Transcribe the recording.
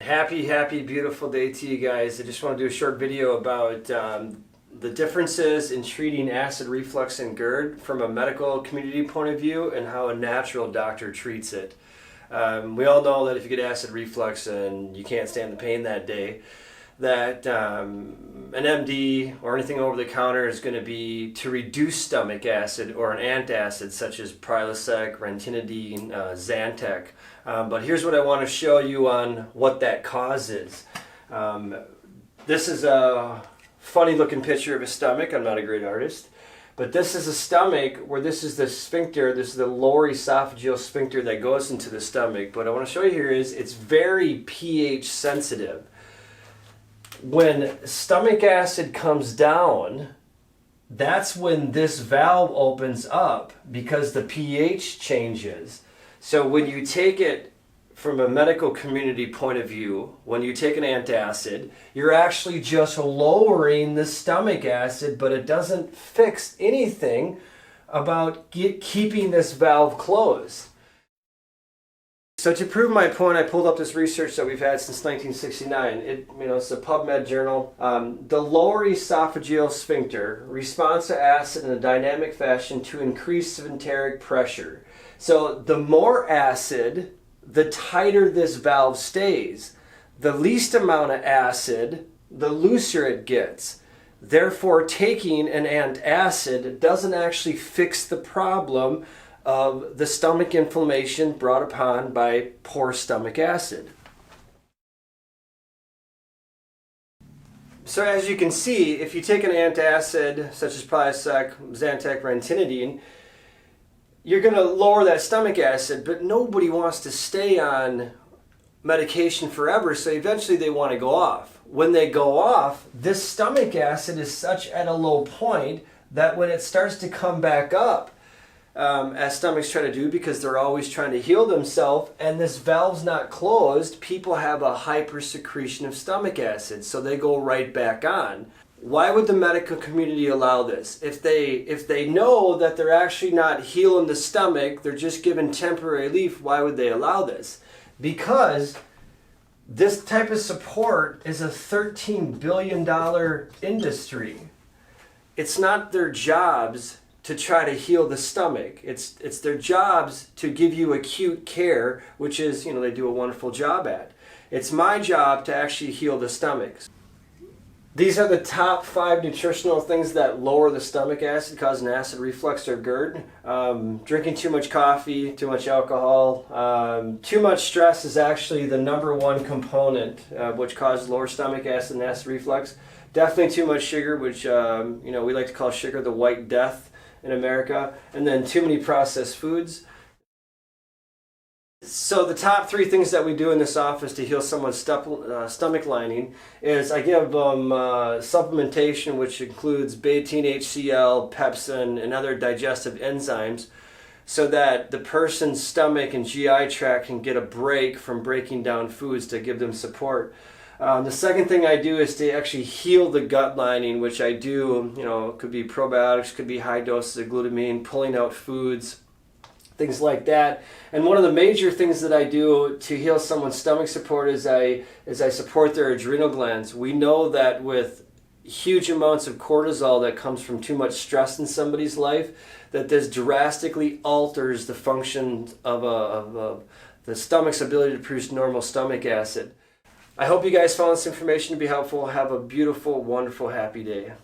Happy, beautiful day to you guys. I just want to do a short video about the differences in treating acid reflux and GERD from a medical community point of view and how a natural doctor treats it. We all know that if you get acid reflux and you can't stand the pain that day, that an MD or anything over the counter is going to be to reduce stomach acid or an antacid such as Prilosec, ranitidine, Zantac. But here's what I want to show you on what that cause is. This is a funny looking picture of a stomach. I'm not a great artist. But this is a stomach where this is the sphincter, this is the lower esophageal sphincter that goes into the stomach. What I want to show you here is it's very pH sensitive. When stomach acid comes down, that's when this valve opens up because the pH changes. So when you take it from a medical community point of view, when you take an antacid, you're actually just lowering the stomach acid, but it doesn't fix anything about keeping this valve closed. So to prove my point, I pulled up this research that we've had since 1969. It's a PubMed journal. The lower esophageal sphincter responds to acid in a dynamic fashion to increase sphincteric pressure. So the more acid, the tighter this valve stays. The least amount of acid, the looser it gets. Therefore, taking an antacid doesn't actually fix the problem of the stomach inflammation brought upon by poor stomach acid. So as you can see, if you take an antacid such as Prilosec, Zantac, ranitidine, you're going to lower that stomach acid, but nobody wants to stay on medication forever, so eventually they want to go off. When they go off, this stomach acid is such at a low point that when it starts to come back up, as stomachs try to do because they're always trying to heal themselves, and this valve's not closed, people have a hypersecretion of stomach acid, so they go right back on. Why would the medical community allow this? If they know that they're actually not healing the stomach, they're just giving temporary relief, why would they allow this? Because this type of support is a $13 billion industry. It's not their jobs to try to heal the stomach. It's their jobs to give you acute care, which is, they do a wonderful job at. It's my job to actually heal the stomach. These are the top 5 nutritional things that lower the stomach acid, causing acid reflux or GERD. Drinking too much coffee, too much alcohol, too much stress is actually the #1 component which causes lower stomach acid and acid reflux. Definitely too much sugar, which we like to call sugar the white death in America, and then too many processed foods. So the top 3 things that we do in this office to heal someone's stomach lining is I give them supplementation, which includes betaine, HCl, pepsin, and other digestive enzymes, so that the person's stomach and GI tract can get a break from breaking down foods to give them support. The second thing I do is to actually heal the gut lining, which I do, it could be probiotics, could be high doses of glutamine, pulling out foods, things like that. And one of the major things that I do to heal someone's stomach support is I support their adrenal glands. We know that with huge amounts of cortisol that comes from too much stress in somebody's life, that this drastically alters the function of the stomach's ability to produce normal stomach acid. I hope you guys found this information to be helpful. Have a beautiful, wonderful, happy day.